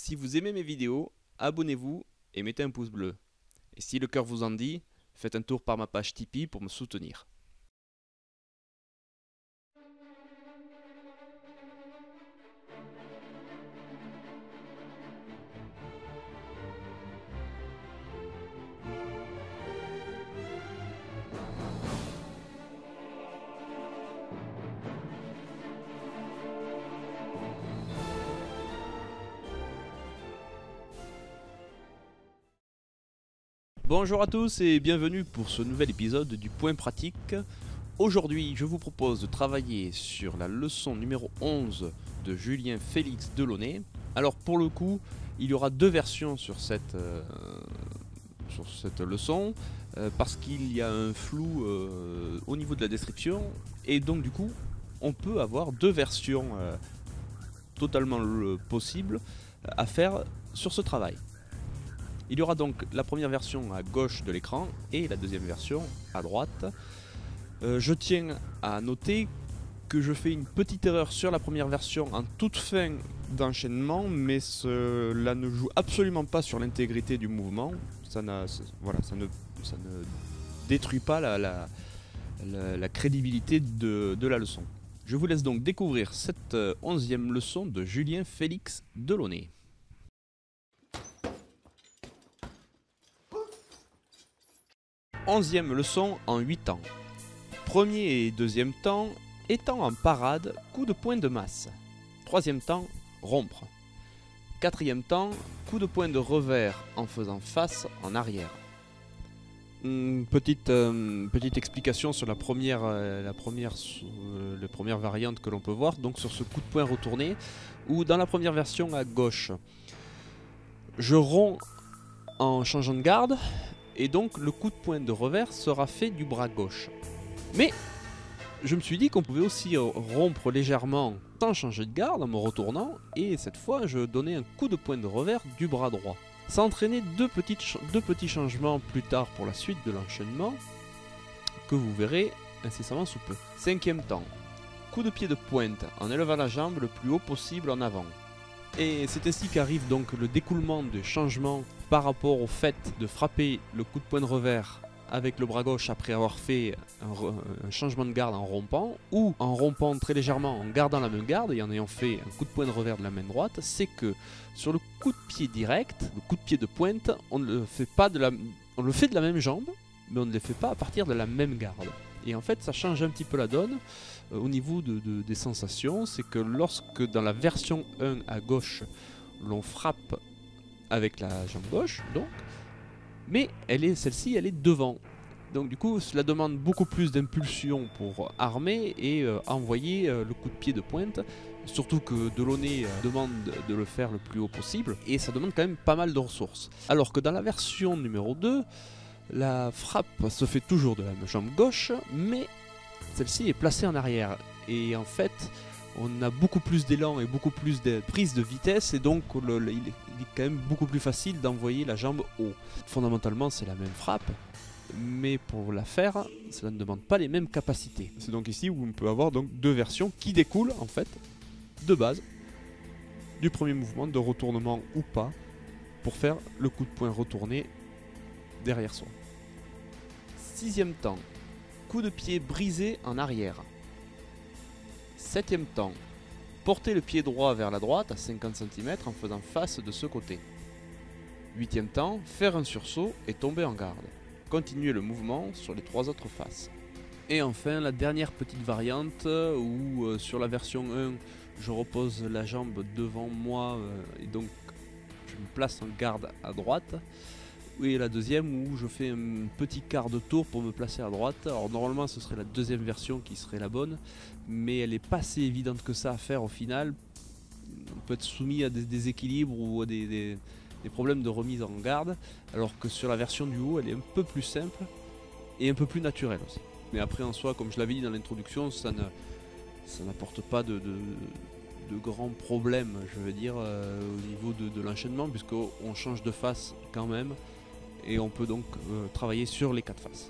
Si vous aimez mes vidéos, abonnez-vous et mettez un pouce bleu. Et si le cœur vous en dit, faites un tour par ma page Tipeee pour me soutenir. Bonjour à tous et bienvenue pour ce nouvel épisode du Point Pratique. Aujourd'hui, je vous propose de travailler sur la leçon numéro 11 de Julien Félix Delaunay. Alors pour le coup, il y aura deux versions sur cette leçon parce qu'il y a un flou au niveau de la description et donc du coup, on peut avoir deux versions totalement possibles à faire sur ce travail. Il y aura donc la première version à gauche de l'écran et la deuxième version à droite. Je tiens à noter que je fais une petite erreur sur la première version en toute fin d'enchaînement, mais cela ne joue absolument pas sur l'intégrité du mouvement. Ça ne détruit pas la crédibilité de la leçon. Je vous laisse donc découvrir cette 11e leçon de Julien Félix Delaunay. Onzième leçon en 8 temps. Premier et deuxième temps, étant en parade, coup de poing de masse. Troisième temps, rompre. Quatrième temps, coup de poing de revers en faisant face en arrière. Petite explication sur la première variante que l'on peut voir, donc sur ce coup de poing retourné, où dans la première version à gauche, je romps en changeant de garde, et donc le coup de poing de revers sera fait du bras gauche. Mais je me suis dit qu'on pouvait aussi rompre légèrement sans changer de garde en me retournant, et cette fois je donnais un coup de poing de revers du bras droit. Ça entraînait deux petits changements plus tard pour la suite de l'enchaînement, que vous verrez incessamment sous peu. Cinquième temps, coup de pied de pointe en élevant la jambe le plus haut possible en avant. Et c'est ainsi qu'arrive donc le découlement des changements par rapport au fait de frapper le coup de poing de revers avec le bras gauche après avoir fait un changement de garde en rompant, ou en rompant très légèrement en gardant la même garde et en ayant fait un coup de poing de revers de la main droite. C'est que sur le coup de pied direct, le coup de pied de pointe, on le fait de la même jambe, mais on ne le fait pas à partir de la même garde. Et en fait ça change un petit peu la donne au niveau des sensations. C'est que lorsque dans la version 1 à gauche l'on frappe avec la jambe gauche, donc, mais celle-ci elle est devant, donc du coup cela demande beaucoup plus d'impulsion pour armer et envoyer le coup de pied de pointe, surtout que Delaunay demande de le faire le plus haut possible, et ça demande quand même pas mal de ressources. Alors que dans la version numéro 2, la frappe se fait toujours de la jambe gauche, mais celle-ci est placée en arrière, et en fait on a beaucoup plus d'élan et beaucoup plus de prise de vitesse, et donc il est quand même beaucoup plus facile d'envoyer la jambe haut. Fondamentalement c'est la même frappe, mais pour la faire, cela ne demande pas les mêmes capacités. C'est donc ici où on peut avoir donc deux versions qui découlent en fait de base du premier mouvement de retournement ou pas, pour faire le coup de poing retourné derrière soi. Sixième temps, coup de pied brisé en arrière. Septième temps, porter le pied droit vers la droite à 50 cm en faisant face de ce côté. Huitième temps, faire un sursaut et tomber en garde. Continuer le mouvement sur les trois autres faces. Et enfin la dernière petite variante où sur la version 1 je repose la jambe devant moi et donc je me place en garde à droite. Et la deuxième où je fais un petit quart de tour pour me placer à droite. Alors normalement ce serait la deuxième version qui serait la bonne, mais elle n'est pas si évidente que ça à faire au final. On peut être soumis à des déséquilibres ou à des problèmes de remise en garde, alors que sur la version du haut elle est un peu plus simple et un peu plus naturelle aussi. Mais après en soi, comme je l'avais dit dans l'introduction, ça n'apporte pas de grands problèmes, je veux dire, au niveau de l'enchaînement, puisqu'on change de face quand même, et on peut donc travailler sur les quatre faces.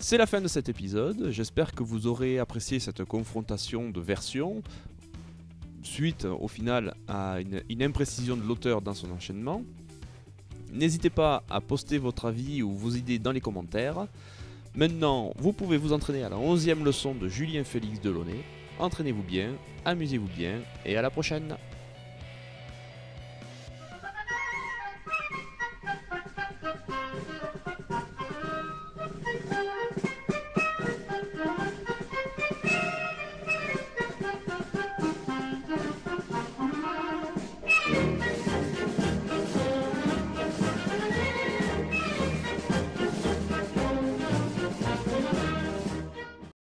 C'est la fin de cet épisode, j'espère que vous aurez apprécié cette confrontation de versions, suite au final à une imprécision de l'auteur dans son enchaînement. N'hésitez pas à poster votre avis ou vos idées dans les commentaires. Maintenant, vous pouvez vous entraîner à la 11e leçon de Julien Félix Delaunay. Entraînez-vous bien, amusez-vous bien et à la prochaine!